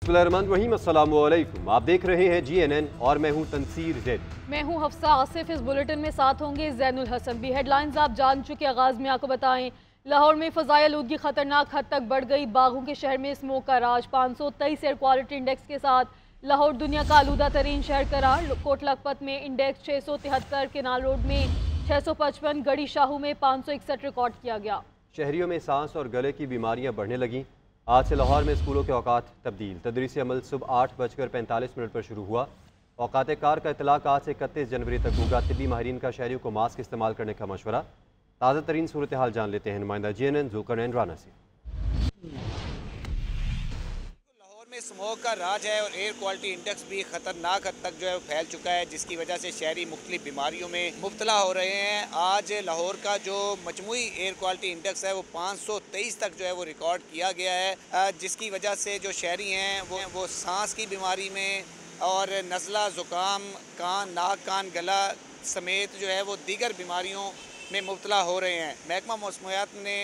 बिस्मिल्लाहिर्रहमानिर्रहीम, अस्सलाम वालेकुम। आप देख रहे हैं GNN और मैं हूं तनसीर ज़ैद। मैं हूं हफ्सा आसिफ। इस बुलेटिन में साथ होंगे ज़ैनुल हसन भी। हेडलाइंस आप जान चुके। आगाज़ में आपको बताएं, लाहौर में फ़ज़ाई आलूदगी खतरनाक हद तक बढ़ गई। बागों के शहर में स्मोक का राज। 523 एयर क्वालिटी इंडेक्स के साथ लाहौर दुनिया का आलूदा तरीन शहर करार। कोट लखपत में इंडेक्स 673, केनाल रोड में 655, गढ़ी शाहू में 561 रिकॉर्ड किया गया। शहरियों में सांस और गले की बीमारियां बढ़ने लगीं। आज से लाहौर में स्कूलों के औकात तब्दील। तदरीसी अमल सुबह 8:45 पर शुरू हुआ। औकात कार का इतलाक आज से 31 जनवरी तक होगा। तिब्बी माहिरीन का शहरियों को मास्क इस्तेमाल करने का मशवरा। ताज़ा तरीन सूरत हाल जान लेते हैं नुमाइंदा GNN ज़ुल्करनैन राना से। लाहौर में स्मोक का राज है और एयर क्वालिटी इंडेक्स भी ख़तरनाक हद तक जो है फैल चुका है, जिसकी वजह से शहरी मुख्तलिफ बीमारियों में मुब्तला हो रहे हैं। आज लाहौर का जो मजमूई एयर क्वालिटी इंडेक्स है वो 523 तक जो है वो रिकॉर्ड किया गया है, जिसकी वजह से जो शहरी हैं वो सांस की बीमारी में और नज़ला, ज़ुकाम, कान, नाक, कान, गला समेत जो है वो दीगर बीमारियों में मुब्तला हो रहे हैं। महकमा मौसमियात ने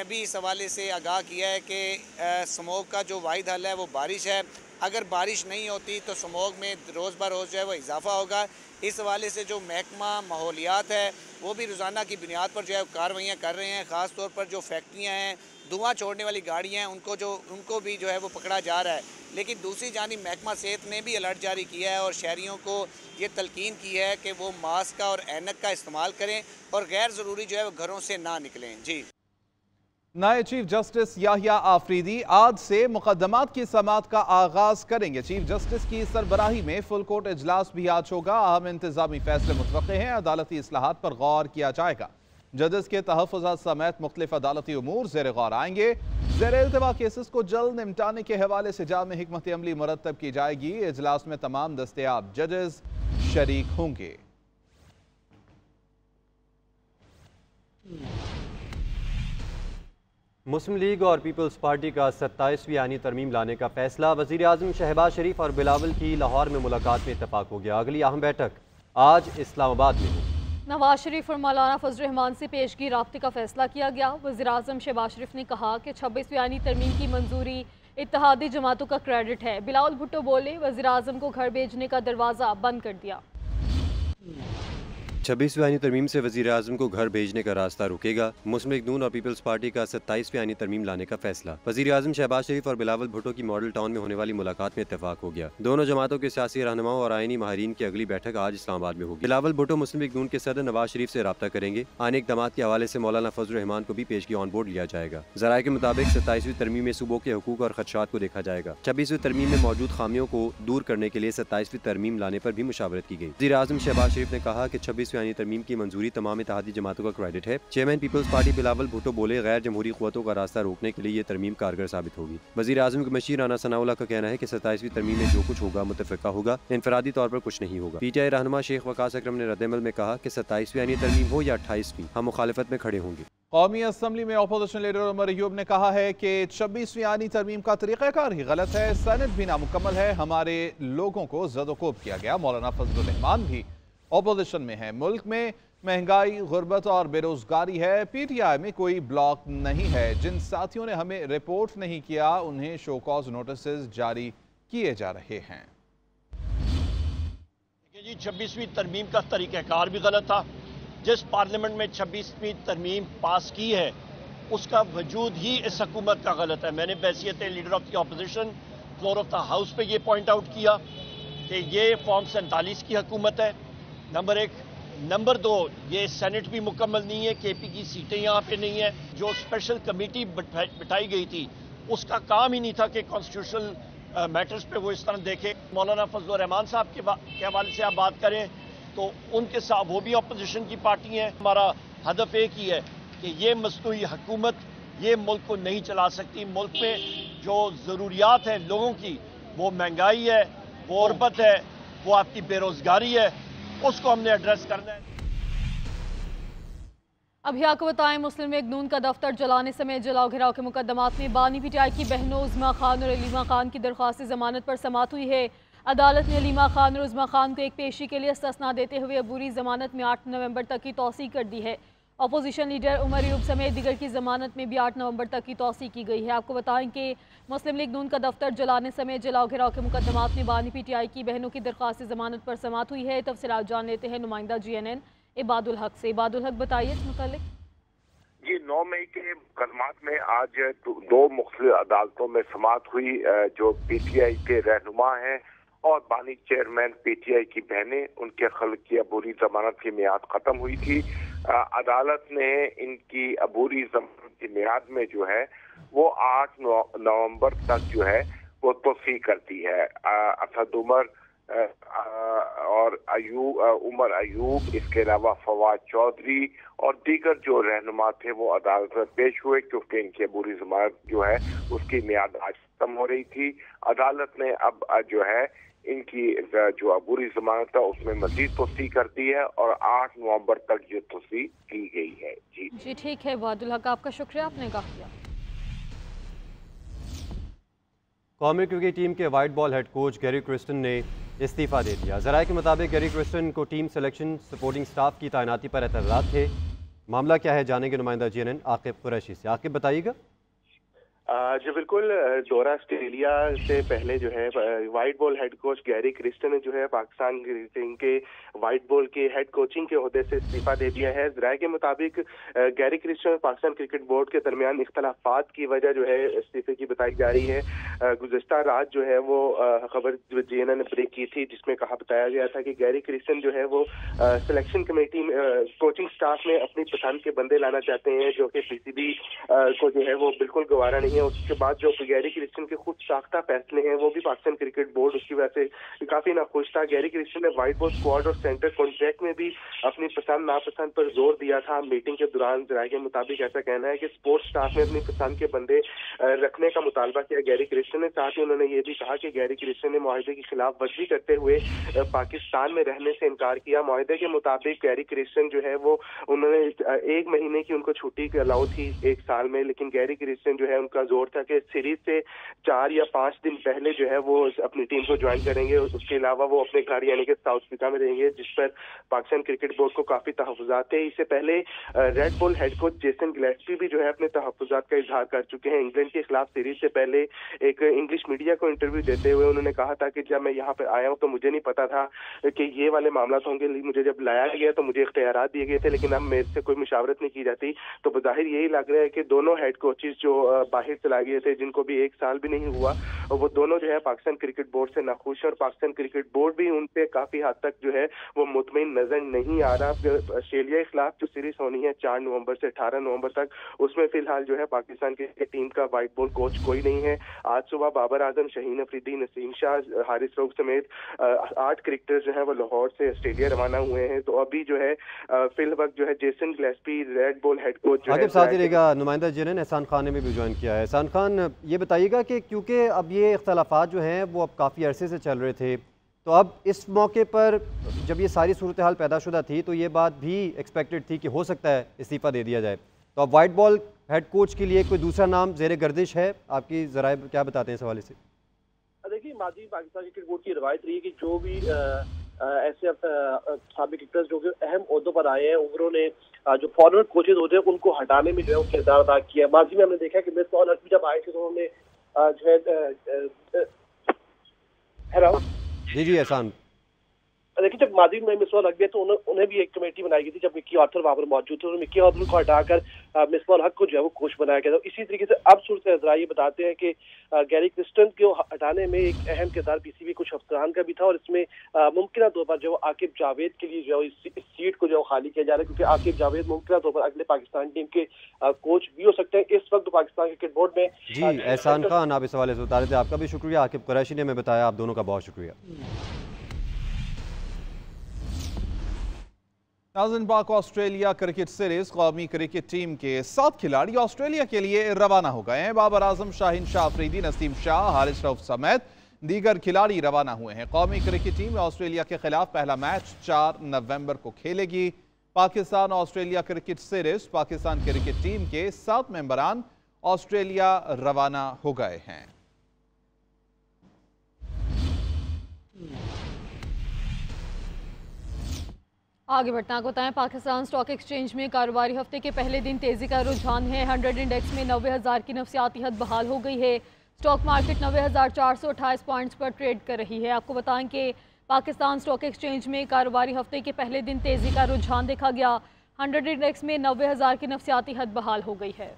भी इस हवाले से आगाह किया है कि स्मोक का जो वाहिद हल है वो बारिश है। अगर बारिश नहीं होती तो स्मोक में रोज़ ब रोज़ जो है वो इजाफा होगा। इस हवाले से जो महकमा माहौलियात है वो भी रोज़ाना की बुनियाद पर जो है कार्रवाइयाँ कर रहे हैं। ख़ास तौर पर जो फैक्ट्रियाँ हैं, धुआं छोड़ने वाली गाड़ियाँ हैं, उनको भी जो है वो पकड़ा जा रहा है। लेकिन दूसरी जानिब महकमा सेहत ने भी अलर्ट जारी किया है और शहरियों को ये तलकीन की है कि वो मास्क और ऐनक का इस्तेमाल करें और गैर ज़रूरी जो है वो घरों से ना निकलें। जी। नए चीफ जस्टिस याहिया आफरीदी आज से मुकदमात की समाअत का आगाज करेंगे। चीफ जस्टिस की सरबराही में फुल कोर्ट इजलास भी आज होगा। अहम इंतजामी फैसले मुतवक्के हैं। अदालती इस्लाहात पर गौर किया जाएगा। जजेस के तहफ़्फ़ुज़ात समेत मुख्तलिफ अदालती उमूर ज़ेर गौर आएंगे। ज़ेर इल्तिवा केसेस को जल्द निपटाने के हवाले से जामे हिकमत अमली मुरतब की जाएगी। इजलास में तमाम दस्तयाब जजेस शरीक होंगे। मुस्लिम लीग और पीपल्स पार्टी का 27वीं आईनी तरमीम लाने का फैसला। वज़ीर आज़म शहबाज शरीफ और बिलावल की लाहौर में मुलाकात में इत्तफाक हो गया। अगली अहम बैठक आज इस्लामाबाद में होगी। नवाज शरीफ और मौलाना फजल रहमान से पेशगी राब्ते का फैसला किया गया। वज़ीर आज़म शहबाज शरीफ ने कहा कि 26वीं आईनी तरमीम की मंजूरी इत्तेहादी जमातों का क्रेडिट है। बिलावल भुट्टो बोले, वज़ीर आज़म को घर भेजने का दरवाज़ा बंद कर दिया। 26वीं आईनी तरमीम से वज़ीर आज़म को घर भेजने का रास्ता रुकेगा। मुस्लिम लीग नून और पीपल्स पार्टी का 27वीं आईनी तरमीम लाने का फैसला। वज़ीर आज़म शहबाज शरीफ और बिलावल भुट्टो की मॉडल टाउन में होने वाली मुलाकात में इत्तेफाक हो गया। दोनों जमातों के सियासी रहनुमाओं और आईनी माहिरीन की अगली बैठक आज इस्लामाबाद में होगी। बिलावल भुट्टो मुस्लिम लीग नून के सदर नवाज शरीफ से रब्ता करेंगे। आने इक़दामात के हवाले से मौलाना फजल रहमान को भी पेशगी ऑन बोर्ड लिया जाएगा। ज़राए के मुताबिक 27वीं तरमीम में सूबों के हुकूक और खदशात को देखा जाएगा। 26वीं तरमीम में मौजूद खामियों को दूर करने के लिए 27वीं तरमीम लाने पर भी मुशावरत की गई। वज़ीर आज़म शहबाज शरीफ ने कहा कि 26वीं आईनी तरमीम की मंजूरी तमाम इत्तेहादी जमातों का क्रेडिट है। चेयरमैन पीपल्स पार्टी बिलावल भुट्टो बोले, गैर जमहूरी क़ुव्वतों का रास्ता रोकने के लिए ये तरमीम कारगर साबित होगी। वज़ीर आज़म के मशीर राना सनाउल्लाह का कहना है कि 27वीं तरमीम में जो कुछ होगा मुत्तफ़िक़ा होगा, इनफरादी तौर पर कुछ नहीं होगा। PTI रहनुमा शेख वकास अकरम ने रद्द-ए-अमल में कहा कि 27वीं आईनी तरमीम हो या 28वीं, हम मुखालिफत में खड़े होंगे। कौमी असम्बली में अपोजिशन लीडर उमर अयूब ने कहा है कि 26वीं आईनी तरमीम का तरीक़ाकार ही गलत है, सनद भी नामुकम्मल है, हमारे लोगों को ज़द-ओ-कोब किया गया। मौलाना फजल रहमान भी अपोजिशन में है। मुल्क में महंगाई, गुर्बत और बेरोजगारी है। PTI में कोई ब्लॉक नहीं है। जिन साथियों ने हमें रिपोर्ट नहीं किया उन्हें शो कॉज नोटिस जारी किए जा रहे हैं। जी 26वीं तरमीम का तरीक़ाकार भी गलत था। जिस पार्लियामेंट में 26वीं तरमीम पास की है उसका वजूद ही इस हुकूमत का गलत है। मैंने बहैसियत leader of the opposition floor of the house पे ये पॉइंट आउट किया कि ये फॉर्म 47 की हुकूमत है, नंबर 1। नंबर 2, ये सेनेट भी मुकम्मल नहीं है, KP की सीटें यहाँ पे नहीं है। जो स्पेशल कमेटी बिठाई गई थी उसका काम ही नहीं था कि कॉन्स्टिट्यूशनल मैटर्स पे वो इस तरह देखे। मौलाना फजल रहमान साहब के हवाले से आप बात करें तो उनके साथ, वो भी अपोजिशन की पार्टी है। हमारा हदफ एक ही है कि ये मसनूई हुकूमत ये मुल्क को नहीं चला सकती। मुल्क में जो ज़रूरियात हैं लोगों की, वो महंगाई है, वो गुर्बत है, वो आपकी बेरोजगारी है, उसको हमने एड्रेस करना है। अभी आपको बताएं, मुस्लिम लीग नून का दफ्तर जलाने समेत जलाओ घिराव के मुकदमात में बानी PTI की बहनों उज़मा खान और अलीमा खान की दरख्वास्त जमानत पर समाअत हुई है। अदालत ने अलीमा खान और उज़मा खान को एक पेशी के लिए इस्तिस्ना देते हुए अबूरी जमानत में 8 नवंबर तक की तौसीक कर दी है। अपोजिशन लीडर उमर अयूब समेत दीगर की जमानत में भी 8 नवंबर तक की तौसीक की गई है। आपको बताएं कि मुस्लिम लीग नून का दफ्तर जलाने समेत जलाओ घिराव के मुकदमात में बानी PTI की बहनों की दरख्वास्त जमानत पर समाअत हुई है। तफसीलात जान लेते हैं नुमाइंदा GNN इबादुल हक से। इबादुल हक, बताइए इस मुतालिक। जी, 9 मई के मुकदमात में आज 2 मुख्तलिफ अदालतों में समाअत हुई। जो PTI के रहनुमा हैं और बानी चेयरमैन PTI की बहनें, उनके खल्क की अबूरी जमानत की मियाद खत्म हुई थी। अदालत ने इनकी अबूरी जमानत की मियाद में जो है वो 8 नवंबर तक जो है वो तोसी कर दी है। असद उमर और उमर अयूब, इसके अलावा फवाद चौधरी और दीगर जो रहनुमा थे वो अदालत में पेश हुए, क्योंकि इनकी अबूरी जमानत जो है उसकी मियाद आज खत्म हो रही थी। अदालत ने अब जो है इनकी जो अबूरी जमानत है उसमें मजीद तोसी कर दी है और 8 नवंबर तक ये तोसी की गई है। जी ठीक है इबादुल हक, आपका शुक्रिया, आपने कहा किया। कौमी क्रिकेट टीम के white ball head coach Gary Kristen ने इस्तीफ़ा दे दिया। ज़राए के मुताबिक गैरी क्रिस्टन को टीम सिलेक्शन सपोर्टिंग स्टाफ की तैनाती पर एतराज़ात थे। मामला क्या है, जानेंगे नुमाइंदा GNN आकिब कुरैशी से। आकिब, बताइएगा। जी बिल्कुल, दौरा ऑस्ट्रेलिया से पहले जो है white ball head coach Gary Kristen ने जो है पाकिस्तान टीम के वाइट बॉल के हेड कोचिंग के ओहदे से इस्तीफा दे दिया है। ज़राए के मुताबिक गैरी क्रिस्टन और पाकिस्तान क्रिकेट बोर्ड के दरमियान इख्तलाफात की वजह जो है इस्तीफे की बताई जा रही है। गुज़श्ता रात जो है वो खबर GNN ने ब्रेक की थी, जिसमें बताया गया था कि गैरी क्रिस्टन जो है वो सिलेक्शन कमेटी में कोचिंग स्टाफ में अपनी पसंद के बंदे लाना चाहते हैं, जो कि PCB को जो है वो बिल्कुल गवारा नहीं है। उसके बाद जो गैरी क्रिस्टन के खुद साख्ता फैसले हैं वो भी पाकिस्तान क्रिकेट बोर्ड उसकी वजह से काफी नाखुश था। गैरी क्रिस्टन ने वाइट बॉल स्क्वाड और सेंटर कॉन्ट्रैक्ट में भी अपनी पसंद नापसंद पर जोर दिया था। मीटिंग के दौरान ज़राए के मुताबिक ऐसा कहना है कि स्पोर्ट्स स्टाफ ने अपनी पसंद के बंदे रखने का मुतालबा किया गैरी क्रिस्टन ने। साथ ही उन्होंने ये भी कहा कि गैरी क्रिस्टन ने मुआहदे की खिलाफ वर्जी करते हुए पाकिस्तान में रहने से इनकार किया। मुआहदे के मुताबिक गैरी क्रिस्टन जो है वो उन्होंने 1 महीने की उनको छुट्टी अलाउ थी 1 साल में, लेकिन गैरी क्रिस्टन जो है उनका जोर था कि सीरीज से 4 या 5 दिन पहले जो है वो अपनी टीम को ज्वाइन करेंगे। उसके अलावा वो अपने घर यानी कि साउथ अफ्रीका में रहेंगे, जिस पर पाकिस्तान क्रिकेट बोर्ड को काफी तहफ़्फ़ुज़ात थे। इससे पहले red ball head coach Jason Gillespie भी जो है अपने तहफ़्फ़ुज़ात का इजहार कर चुके हैं। इंग्लैंड के खिलाफ सीरीज से पहले एक इंग्लिश मीडिया को इंटरव्यू देते हुए उन्होंने कहा था कि जब मैं यहाँ पर आया हूँ तो मुझे नहीं पता था कि ये वाले मामला होंगे। मुझे जब लाया गया तो मुझे इख्तियारात दिए गए थे, लेकिन अब मेरे से कोई मुशावरत नहीं की जाती। तो बज़ाहिर यही लग रहा है कि दोनों हेड कोचेज जो बाहर चला गए थे, जिनको भी 1 साल भी नहीं हुआ, वो दोनों जो है पाकिस्तान क्रिकेट बोर्ड से नाखुश है और पाकिस्तान क्रिकेट बोर्ड भी उनसे काफी हद तक जो है वो मुतमईन नजर नहीं आ रहा। ऑस्ट्रेलिया के खिलाफ जो सीरीज होनी है 4 नवंबर से 18 नवंबर तक, उसमें फिलहाल जो है पाकिस्तान की टीम का वाइट बॉल कोच कोई नहीं है। आज सुबह बाबर आजम, शहीन अफरीदी, नसीम शाह, हारिस रऊफ समेत 8 क्रिकेटर्स जो है वो लाहौर से ऑस्ट्रेलिया रवाना हुए हैं। तो अभी जो है फिल वक्त जो है Jason Gillespie red ball head coach नुमाइंदा GNN एहसान खान ने भी ज्वाइन किया है। एहसान खान, ये बताइएगा कि क्योंकि अब ये इख्तलाफात जो हैं वो अब काफ़ी अरसे से चल रहे थे, तो अब इस मौके पर जब ये सारी सूरत हाल पैदाशुदा थी तो ये बात भी एक्सपेक्टेड थी कि हो सकता है इस्तीफ़ा दे दिया जाए। तो अब वाइट बॉल हेड कोच के लिए कोई दूसरा नाम ज़ेरे गर्दिश है, आपकी ज़राए क्या बताते हैं इस हवाले से? देखिए, माजी पाकिस्तान क्रिकेट बोर्ड की रवायत रही है कि जो भी ऐसे साबिक क्रिकेटर्स जो कि अहम ओहदों पर आए हैं, उन्होंने जो फॉरवर्ड कोचेज होते हैं उनको हटाने में जो है वो किरदार अदा किया। माजी में हमने देखा कि मिसबाह हक जब आए थे तो उन्होंने जो है हेलो जी एहसान, देखिए जब माजी में मिसबाह हक गए तो उन्हें भी एक कमेटी बनाई गई थी, जब मिक्की आर्थर वहाँ पर मौजूद थे। उन्होंने मिक्की आर्थर को हटाकर मिसबाह हक को जो है वो कोच बनाया गया था। इसी तरीके से अब सूरत नज़र ये बताते हैं कि गैरी क्रिस्टन को हटाने में एक अहम किरदार PCB कुछ अफसरान का भी था, और इसमें मुमकिन तौर पर जो आकिब जावेद के लिए जो इस सीट को जो खाली किया जा रहा है, क्योंकि आकिब जावेद मुमकिन तौर पर अगले पाकिस्तान टीम के कोच भी हो सकते हैं। इस वक्त पाकिस्तान क्रिकेट बोर्ड में जी एहसान खान, आप इस हवाले से बता रहे थे, आपका भी शुक्रिया। आकिब कुरैशी ने हमें बताया, आप दोनों का बहुत शुक्रिया। नाज़रीन, पाक ऑस्ट्रेलिया क्रिकेट सीरीज कौमी क्रिकेट टीम के 7 खिलाड़ी ऑस्ट्रेलिया के लिए रवाना हो गए हैं। बाबर आजम, शाहीन शाह अफरीदी, नसीम शाह, हारिस रऊफ समेत दीगर खिलाड़ी रवाना हुए हैं। कौमी क्रिकेट टीम ऑस्ट्रेलिया के खिलाफ पहला मैच 4 नवंबर को खेलेगी। Pakistan Australia cricket series Pakistan cricket team के 7 मेंबरान ऑस्ट्रेलिया रवाना हो गए हैं। आगे बढ़ना को बताएं, पाकिस्तान स्टॉक एक्सचेंज में कारोबारी हफ्ते के पहले दिन तेजी का रुझान है। 100 इंडेक्स में 90,000 की नफसियाती हद बहाल हो गई है। स्टॉक मार्केट 90,428 पॉइंट्स पर ट्रेड कर रही है। आपको बताएं कि पाकिस्तान स्टॉक एक्सचेंज में कारोबारी हफ्ते के पहले दिन तेजी का रुझान देखा गया। 100 इंडेक्स में 90,000 की नफसियाती हद बहाल हो गई है।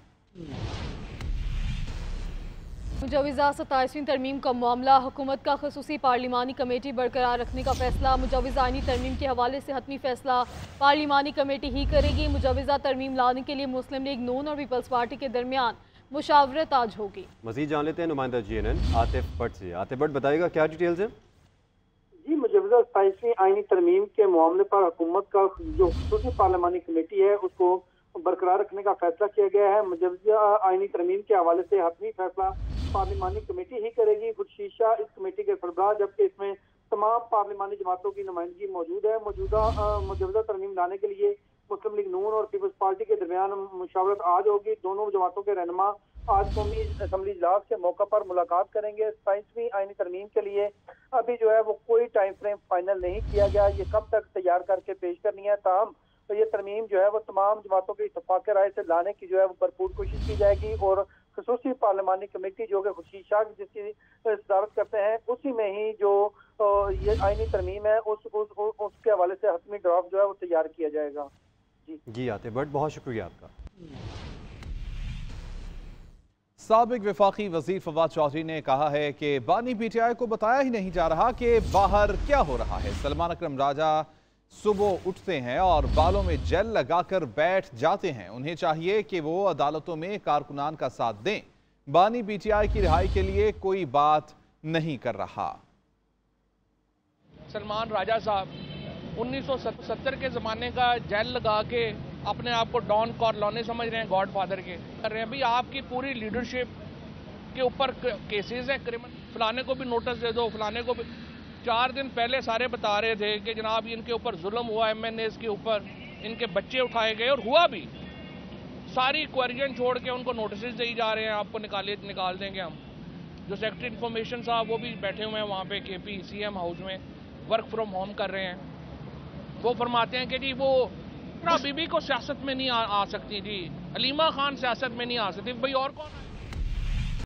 मुजवज़ा 27वीं तरमीम का मामला, हुकूमत का ख़ुसूसी पार्लिमानी कमेटी बरकरार रखने का फैसला। मुजवज़ा आईनी तरमीम के हवाले से हतमी फैसला पार्लिमानी कमेटी ही करेगी। मुजवज़ा तरमीम लाने के लिए मुस्लिम लीग नून और पीपल्स पार्टी के दरमियान मुशावरत आज होगी। मज़ीद जान लेते हैं नुमाइंदा GNN आतिफ भट्ट से। आतिफ भट्ट बताइएगा क्या डिटेल्स है? जी, मुजवज़ा 27वीं आईनी तरमीम के मामले पर हुकूमत का जो ख़ुसूसी पार्लिमानी कमेटी है उसको बरकरार रखने का फैसला किया गया है। मुजवज़ा आईनी तरमीम के हवाले से हतमी फैसला पार्लिमानी कमेटी ही करेगी। खुर्शीद शाह इस कमेटी के सरबराह, जबकि इसमें तमाम पार्लिमानी जमातों की नुमाइंदगी मौजूद है। मुजवज़ा तरमीम लाने के लिए मुस्लिम लीग नून और पीपल्स पार्टी के दरमियान मुशावरत आज होगी। दोनों जमातों के रहनुमा आज कौमी असम्बली इजलास के मौका पर मुलाकात करेंगे। 27वीं आईनी तरमीम के लिए अभी जो है वो कोई टाइम फ्रेम फाइनल नहीं किया गया, ये कब तक तैयार करके पेश करनी है। ताहम तो ये तरमीम जो है वो तमाम जमातों के इत्तफाक राय से लाने की जो है वो भरपूर कोशिश की जाएगी और खसूसी पार्लिमानी कमेटी जो कि खुर्शीद शाह जिसकी सदारत करते हैं उसी में ही जो ये आईनी तरमीम है उसके हवाले से हतमी ड्राफ्ट जो है वो तैयार किया जाएगा। जी आतिफ भट्ट, बहुत शुक्रिया आपका। साबिक वफाकी वजीर फवाद चौधरी ने कहा है कि बानी PTI को बताया ही नहीं जा रहा कि बाहर क्या हो रहा है। सलमान अकरम राजा सुबह उठते हैं और बालों में जेल लगाकर बैठ जाते हैं। उन्हें चाहिए कि वो अदालतों में कारकुनान का साथ दें। बानी PTI की रिहाई के लिए कोई बात नहीं कर रहा। सलमान राजा साहब 1970 के ज़माने का जेल लगा के अपने आप को डॉन कॉर्लोने समझ रहे हैं, गॉड फादर के कर रहे हैं। भाई आपकी पूरी लीडरशिप के ऊपर केसेस हैं क्रिमिनल, फलाने को भी नोटिस दे दो, फलाने को भी। 4 दिन पहले सारे बता रहे थे कि जनाब इनके ऊपर जुल्म हुआ, MNAs के ऊपर इनके बच्चे उठाए गए और हुआ भी। सारी क्वेरियन छोड़ के उनको नोटिस दी जा रहे हैं, आपको निकाल देंगे हम। जो सेक्रेटरी इन्फॉर्मेशन साहब वो भी बैठे हुए हैं वहाँ पे KP CM हाउस में, वर्क फ्रॉम होम कर रहे हैं। वो फरमाते हैं कि जी वो बीबी को सियासत में नहीं आ सकती जी, हलीमा खान सियासत में नहीं आ सकती। भाई और कौन है?